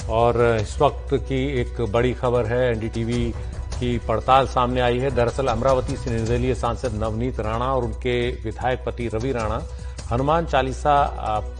और इस वक्त की एक बड़ी खबर है, एनडीटीवी की पड़ताल सामने आई है। दरअसल अमरावती से निर्दलीय सांसद नवनीत राणा और उनके विधायक पति रवि राणा हनुमान चालीसा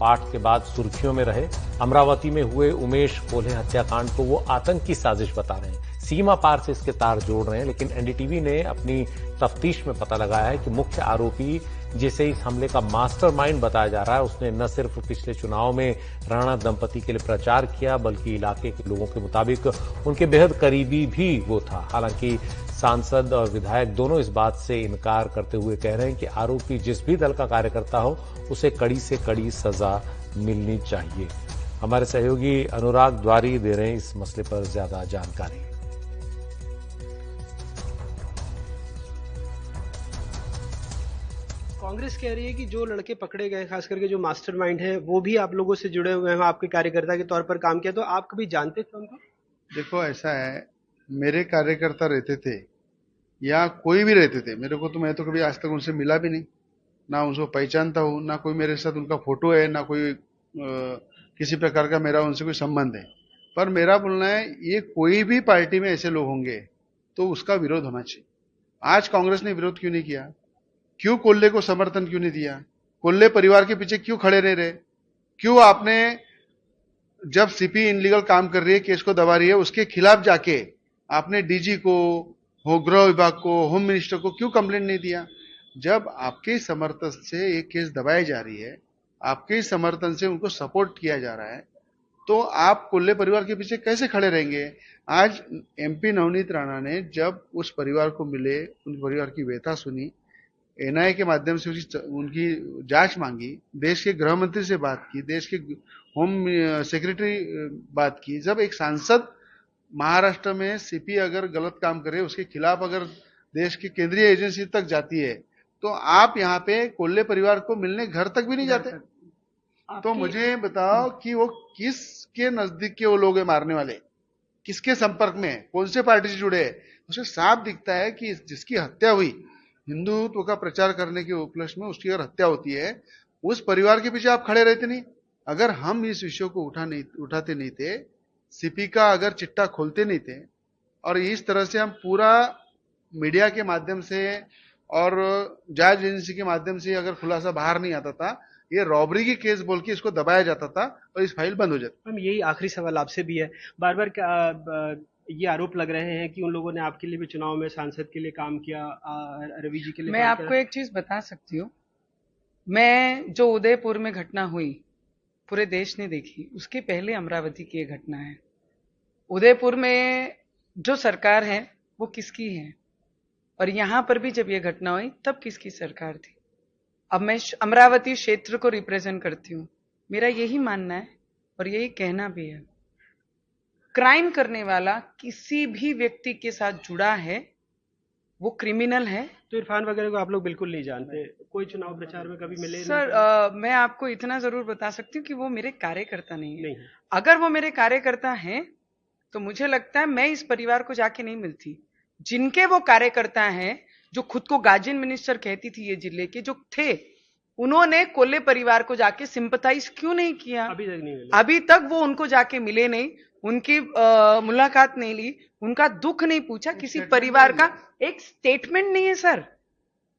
पाठ के बाद सुर्खियों में रहे। अमरावती में हुए उमेश कोल्हे हत्याकांड को वो आतंकी साजिश बता रहे हैं, सीमा पार से इसके तार जोड़ रहे हैं। लेकिन एनडीटीवी ने अपनी तफ्तीश में पता लगाया है कि मुख्य आरोपी जिसे इस हमले का मास्टरमाइंड बताया जा रहा है, उसने न सिर्फ पिछले चुनाव में राणा दंपति के लिए प्रचार किया, बल्कि इलाके के लोगों के मुताबिक उनके बेहद करीबी भी वो था। हालांकि सांसद और विधायक दोनों इस बात से इनकार करते हुए कह रहे हैं कि आरोपी जिस भी दल का कार्यकर्ता हो, उसे कड़ी से कड़ी सजा मिलनी चाहिए। हमारे सहयोगी अनुराग द्वारी दे रहे हैं इस मसले पर ज्यादा जानकारी। कांग्रेस कह रही है कि जो लड़के पकड़े गए, खास करके जो मास्टरमाइंड है, वो भी आप लोगों से जुड़े हुए हैं, आपके कार्यकर्ता के तौर पर काम किया। तो आप कभी जानते थे उनको? देखो, ऐसा है, मेरे कार्यकर्ता रहते थे या कोई भी रहते थे, मेरे को तो मैं तो कभी आज तक उनसे मिला भी नहीं, ना उनको पहचानता हूँ, ना कोई मेरे साथ उनका फोटो है, ना कोई किसी प्रकार का मेरा उनसे कोई संबंध है। पर मेरा बोलना है, ये कोई भी पार्टी में ऐसे लोग होंगे तो उसका विरोध होना चाहिए। आज कांग्रेस ने विरोध क्यों नहीं किया? क्यों कोल्हे को समर्थन क्यों नहीं दिया? कोल्हे परिवार के पीछे क्यों खड़े नहीं रहे? क्यों आपने जब सीपी इनलीगल काम कर रही है, केस को दबा रही है, उसके खिलाफ जाके आपने डीजी को, गृह विभाग को, होम मिनिस्टर को क्यों कंप्लेंट नहीं दिया? जब आपके समर्थन से ये केस दबाई जा रही है, आपके समर्थन से उनको सपोर्ट किया जा रहा है, तो आप कोल्हे परिवार के पीछे कैसे खड़े रहेंगे? आज एमपी नवनीत राणा ने जब उस परिवार को मिले, उन परिवार की व्यथा सुनी, एनआईए के माध्यम से उनकी जांच मांगी, देश के गृह मंत्री से बात की, देश के होम सेक्रेटरी बात की। जब एक सांसद महाराष्ट्र में सीपी अगर गलत काम करे, उसके खिलाफ अगर देश की केंद्रीय एजेंसी तक जाती है, तो आप यहाँ पे कोल्हे परिवार को मिलने घर तक भी नहीं जाते। तो मुझे बताओ कि वो किसके नजदीक के वो लोग हैं मारने वाले, किसके संपर्क में, कौन से पार्टी से जुड़े? उसे साफ दिखता है कि जिसकी हत्या हुई, हिंदुत्व का प्रचार करने के उपलक्ष्य में उसकी अगर हत्या होती है, उस परिवार के पीछे आप खड़े रहते नहीं। अगर हम इस विषय को उठाते नहीं थे, सीपी का अगर चिट्टा खोलते नहीं थे, और इस तरह से हम पूरा मीडिया के माध्यम से और जांच एजेंसी के माध्यम से अगर खुलासा बाहर नहीं आता था, ये रॉबरी की केस बोल के इसको दबाया जाता था और इस फाइल बंद हो जाती। हम यही आखिरी सवाल आपसे भी है, बार बार ये आरोप लग रहे हैं कि उन लोगों ने आपके लिए भी चुनाव में सांसद के लिए काम किया, रवि जी के लिए। मैं आपको एक चीज बता सकती हूँ, मैं जो उदयपुर में घटना हुई पूरे देश ने देखी, उसके पहले अमरावती की ये घटना है। उदयपुर में जो सरकार है वो किसकी है, और यहां पर भी जब ये घटना हुई तब किसकी सरकार थी? अब मैं अमरावती क्षेत्र को रिप्रेजेंट करती हूँ। मेरा यही मानना है और यही कहना भी है, क्राइम करने वाला किसी भी व्यक्ति के साथ जुड़ा है वो क्रिमिनल है। तो इरफान वगैरह को आप लोग बिल्कुल नहीं जानते, कोई चुनाव प्रचार में कभी मिले? सर मैं आपको इतना जरूर बता सकती हूँ कि वो मेरे कार्यकर्ता नहीं है। अगर वो मेरे कार्यकर्ता हैं तो मुझे लगता है मैं इस परिवार को जाके नहीं मिलती। जिनके वो कार्यकर्ता हैं, जो खुद को गार्जियन मिनिस्टर कहती थी ये जिले के जो थे, उन्होंने कोल्हे परिवार को जाके सिंपथाइज क्यों नहीं किया? अभी तक नहीं मिले। अभी तक वो उनको जाके मिले नहीं, उनकी मुलाकात नहीं ली, उनका दुख नहीं पूछा, किसी परिवार का एक स्टेटमेंट नहीं है। Sir,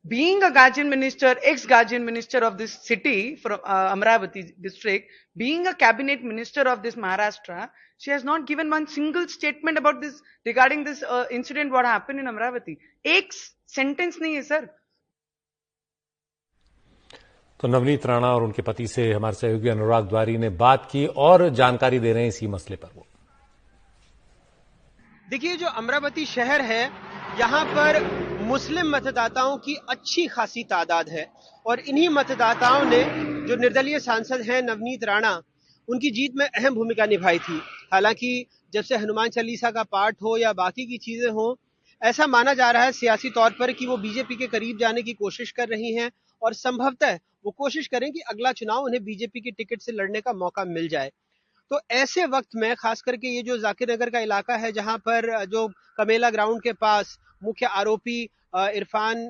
being a guardian minister, ex-guardian minister of this city from Amravati district, being a cabinet minister of this Maharashtra, she has not given one single statement about this regarding this incident what happened in Amravati. एक sentence नहीं है sir. तो नवनीत राणा और उनके पति से हमारे सहयोगी अनुराग द्वारी ने बात की और जानकारी दे रहे हैं इसी मसले पर। वो देखिए, जो अमरावती शहर है, यहाँ पर मुस्लिम मतदाताओं की अच्छी खासी तादाद है, और इन्हीं मतदाताओं ने जो निर्दलीय सांसद हैं नवनीत राणा, उनकी जीत में अहम भूमिका निभाई थी। हालांकि जब से हनुमान चालीसा का पाठ हो या बाकी की चीजें हो, ऐसा माना जा रहा है सियासी तौर पर कि वो बीजेपी के करीब जाने की कोशिश कर रही हैं, और संभवतः वो कोशिश करें कि अगला चुनाव उन्हें बीजेपी की टिकट से लड़ने का मौका मिल जाए। तो ऐसे वक्त में खास करके ये जो जाकिर नगर का इलाका है, जहां पर जो कमेला ग्राउंड के पास मुख्य आरोपी इरफान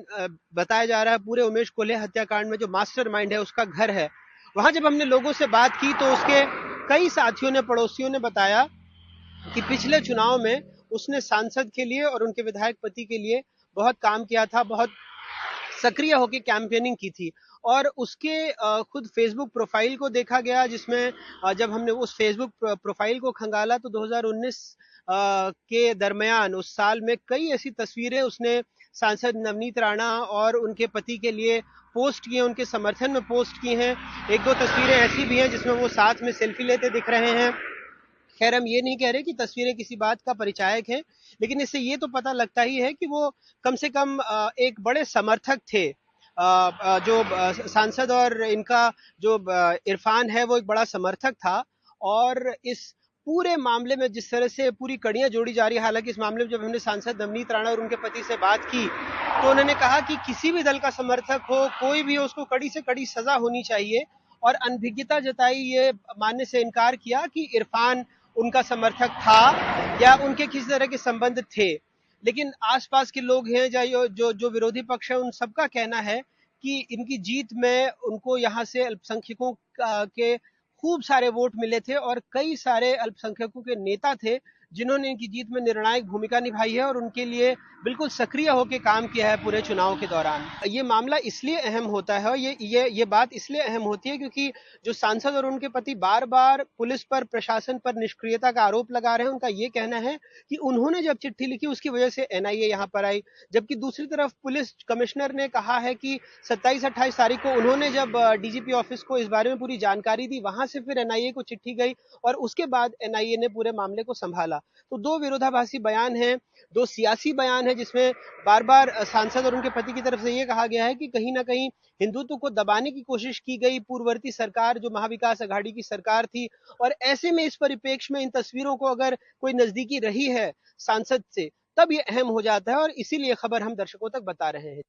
बताया जा रहा है पूरे उमेश कोल्हे हत्याकांड में जो मास्टरमाइंड है, उसका घर है, वहां जब हमने लोगों से बात की तो उसके कई साथियों ने, पड़ोसियों ने बताया कि पिछले चुनाव में उसने सांसद के लिए और उनके विधायक पति के लिए बहुत काम किया था, बहुत सक्रिय होकर कैंपेनिंग की थी। और उसके खुद फेसबुक प्रोफाइल को देखा गया, जिसमें जब हमने उस फेसबुक प्रोफाइल को खंगाला तो 2019 के दरमियान उस साल में कई ऐसी तस्वीरें उसने सांसद नवनीत राणा और उनके पति के लिए पोस्ट किए, उनके समर्थन में पोस्ट की हैं। एक दो तस्वीरें ऐसी भी हैं जिसमें वो साथ में सेल्फी लेते दिख रहे हैं। खैर, हम ये नहीं कह रहे कि तस्वीरें किसी बात का परिचायक हैं, लेकिन इससे ये तो पता लगता ही है कि वो कम से कम एक बड़े समर्थक थे। जो सांसद और इनका जो इरफान है वो एक बड़ा समर्थक था। और इस पूरे मामले में जिस तरह से पूरी कड़ियां जोड़ी जा रही है, हालांकि इस मामले में जब हमने सांसद नवनीत राणा और उनके पति से बात की तो उन्होंने कहा कि किसी भी दल का समर्थक हो, कोई भी हो, उसको कड़ी से कड़ी सजा होनी चाहिए। और अनभिज्ञता जताई, ये मानने से इनकार किया कि इरफान उनका समर्थक था या उनके किसी तरह के संबंध थे। लेकिन आसपास के लोग हैं जो विरोधी पक्ष है, उन सबका कहना है कि इनकी जीत में उनको यहाँ से अल्पसंख्यकों के खूब सारे वोट मिले थे और कई सारे अल्पसंख्यकों के नेता थे जिन्होंने इनकी जीत में निर्णायक भूमिका निभाई है और उनके लिए बिल्कुल सक्रिय होकर काम किया है पूरे चुनाव के दौरान। ये मामला इसलिए अहम होता है और ये बात इसलिए अहम होती है क्योंकि जो सांसद और उनके पति बार बार पुलिस पर, प्रशासन पर निष्क्रियता का आरोप लगा रहे हैं। उनका ये कहना है कि उन्होंने जब चिट्ठी लिखी उसकी वजह से एनआईए यहाँ पर आई, जबकि दूसरी तरफ पुलिस कमिश्नर ने कहा है कि 27-28 तारीख को उन्होंने जब डीजीपी ऑफिस को इस बारे में पूरी जानकारी दी, वहां से फिर एनआईए को चिट्ठी गई और उसके बाद एनआईए ने पूरे मामले को संभाला। तो दो विरोधाभासी बयान हैं, दो सियासी बयान हैं, जिसमें बार बार सांसद और उनके पति की तरफ से यह कहा गया है कि कहीं ना कहीं हिंदुत्व को दबाने की कोशिश की गई पूर्ववर्ती सरकार, जो महाविकास अघाड़ी की सरकार थी। और ऐसे में इस परिप्रेक्ष्य में इन तस्वीरों को अगर कोई नजदीकी रही है सांसद से, तब ये अहम हो जाता है और इसीलिए खबर हम दर्शकों तक बता रहे हैं।